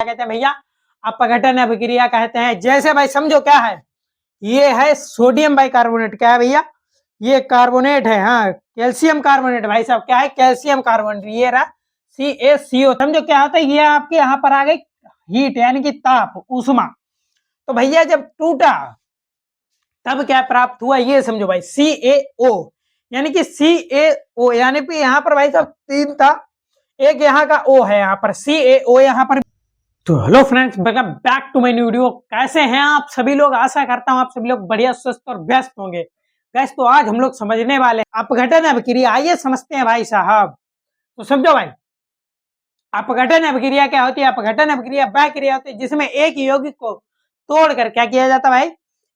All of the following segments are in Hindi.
कहते हैं भैया, अपघटन अभिक्रिया कहते हैं। जैसे भाई समझो क्या है, ये है सोडियम बाइकार्बोनेट, क्या है भैया, ये कार्बोनेट है, हाँ कैल्शियम कार्बोनेट भाई साहब, क्या है कैल्शियम कार्बोनेट, ये रहा CaCO। समझो क्या होता है, ये आपके यहाँ पर आ गई हीट यानी कि ताप, ऊष्मा। तो भैया जब टूटा तब क्या प्राप्त हुआ, ये समझो भाई CaO, यानी कि CaO यानी कि यहाँ पर भाई साहब तीन था, एक यहाँ का O है, यहाँ पर CaO यहाँ पर। तो hello friends, welcome back to my new video. कैसे हैं आप सभी लोग, आशा करता हूं आप सभी लोग बढ़िया स्वस्थ और व्यस्त होंगे। गैस तो आज हम लोग समझने वाले अपघटन अभिक्रिया, आइए समझते हैं भाई साहब। तो समझो भाई, अपघटन अभिक्रिया क्या होती है। अपघटन अभिक्रिया वह क्रिया होती है जिसमें एक यौगिक को तोड़कर क्या किया जाता है भाई,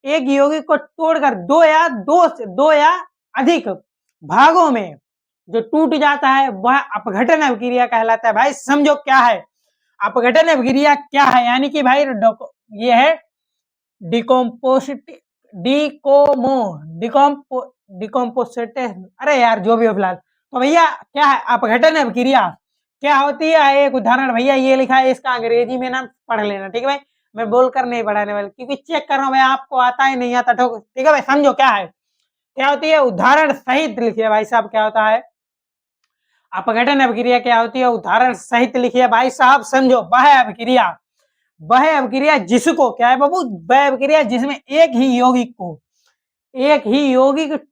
एक यौगिक को तोड़कर दो या अधिक भागों में जो टूट जाता है वह अपघटन अभिक्रिया कहलाता है। भाई समझो क्या है अपघटन अभिक्रिया क्या है, यानी कि भाई ये है डिकम्पोसिट, अरे यार जो भी हो फिलहाल। तो भैया क्या है अपघटन अभिक्रिया क्या होती है, एक उदाहरण भैया ये लिखा है, इसका अंग्रेजी में नाम पढ़ लेना, ठीक है भाई। मैं बोलकर नहीं पढ़ाने वाला क्योंकि चेक कर रहा हूँ भाई आपको आता है नहीं आता, ठीक है भाई। समझो क्या है, क्या होती है, उदाहरण सहित लिखिए भाई साहब। क्या होता है अपघटन अभिक्रिया, क्या होती है उदाहरण सहित लिखिए भाई साहब। समझो वह अभिक्रिया जिसको क्या है बाबू, वह अभिक्रिया जिसमें एक ही यौगिक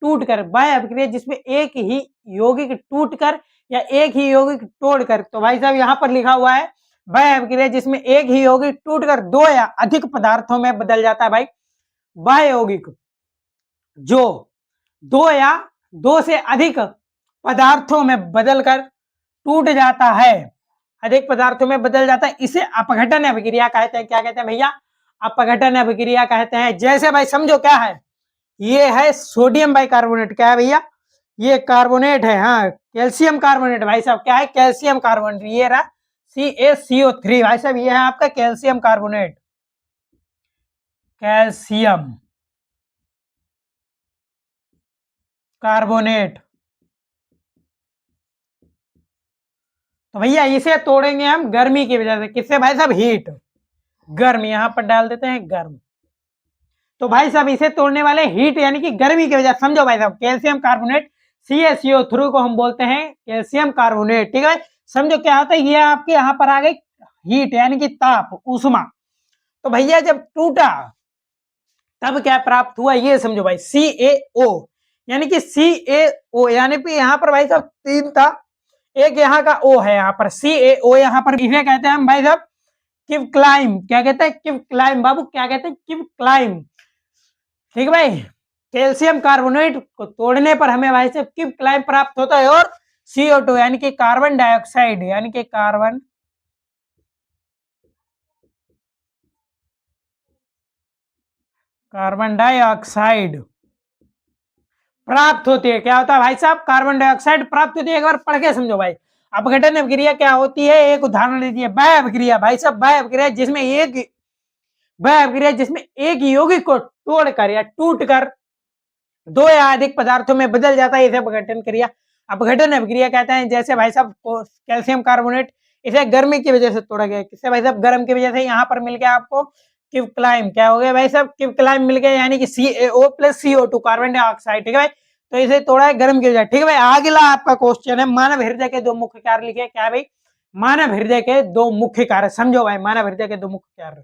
टूट कर, वह अभिक्रिया जिसमें एक ही यौगिक टूट कर या एक ही यौगिक तोड़कर। तो भाई साहब यहाँ पर लिखा हुआ है वह अभिक्रिया जिसमें एक ही यौगिक टूटकर दो या अधिक पदार्थों में बदल जाता है। भाई वह यौगिक जो दो या दो से अधिक पदार्थों में बदलकर टूट जाता है, अधिक पदार्थों में बदल जाता है, इसे अपघटन अभिक्रिया कहते हैं। क्या कहते हैं भैया, अपघटन अभिक्रिया कहते हैं। जैसे भाई समझो क्या है, ये है सोडियम बाइकार्बोनेट, क्या है भैया, ये कार्बोनेट है, हाँ कैल्शियम कार्बोनेट भाई साहब, क्या है कैल्शियम कार्बोनेट, ये रहा CaCO3 भाई साहब, ये है आपका कैल्शियम कार्बोनेट, कैल्शियम कार्बोनेट। तो भैया इसे तोड़ेंगे हम गर्मी की वजह से, किससे भाई साहब, हीट, गर्म, यहां पर डाल देते हैं गर्म। तो भाई साहब इसे तोड़ने वाले हीट यानी कि गर्मी की वजह, समझो भाई साहब कैल्शियम कार्बोनेट CaCO3 को हम बोलते हैं कैल्शियम कार्बोनेट, ठीक है। समझो क्या होता है, ये आपके यहाँ पर आ गई हीट यानी कि ताप, ऊष्मा। तो भैया जब टूटा तब क्या प्राप्त हुआ, ये समझो भाई CaO, यानी कि CaO यानी कि यहाँ पर भाई साहब तीन था, एक यहाँ का O है, यहाँ पर CaO, यहाँ पर इसे कहते हैं हम भाई साहब क्विक्लाइम। क्या कहते हैं, क्विक्लाइम बाबू, क्या कहते हैं क्विक्लाइम, ठीक है भाई। कैल्शियम कार्बोनेट को तोड़ने पर हमें भाई साहब क्विक्लाइम प्राप्त होता है, और CO2 यानी कि कार्बन डाइऑक्साइड, यानी कि कार्बन डाइऑक्साइड प्राप्त होती है। क्या होता है भाई साहब, कार्बन डाइऑक्साइड प्राप्त होती है। एक बार पढ़ के समझो भाई, अपघटन अभिक्रिया क्या होती है, एक उदाहरण लीजिए, वह अभिक्रिया भाई साहब, वह अभिक्रिया जिसमें एक यौगिक को तोड़कर या टूटकर दो या अधिक पदार्थों में बदल जाता है, इसे अपघटन क्रिया, अपघटन अभिक्रिया कहते हैं। जैसे भाई साहब कैल्शियम कार्बोनेट, इसे गर्मी की वजह से तोड़ा गया, किससे भाई साहब, गर्म की वजह से। यहाँ पर मिल गया आपको क्विक्लाइम, क्या हो गया भाई साहब, क्विक्लाइम मिल गया, यानी कि CaO + CO2 कार्बन डाइऑक्साइड, ठीक है भाई। तो इसे तोड़ा है गर्म की वजह, ठीक है भाई। अगला आपका क्वेश्चन है मानव हृदय के दो मुख्य कार्य लिखे, क्या है भाई, मानव हृदय के दो मुख्य कार्य। समझो भाई मानव हृदय के दो मुख्य कार्य,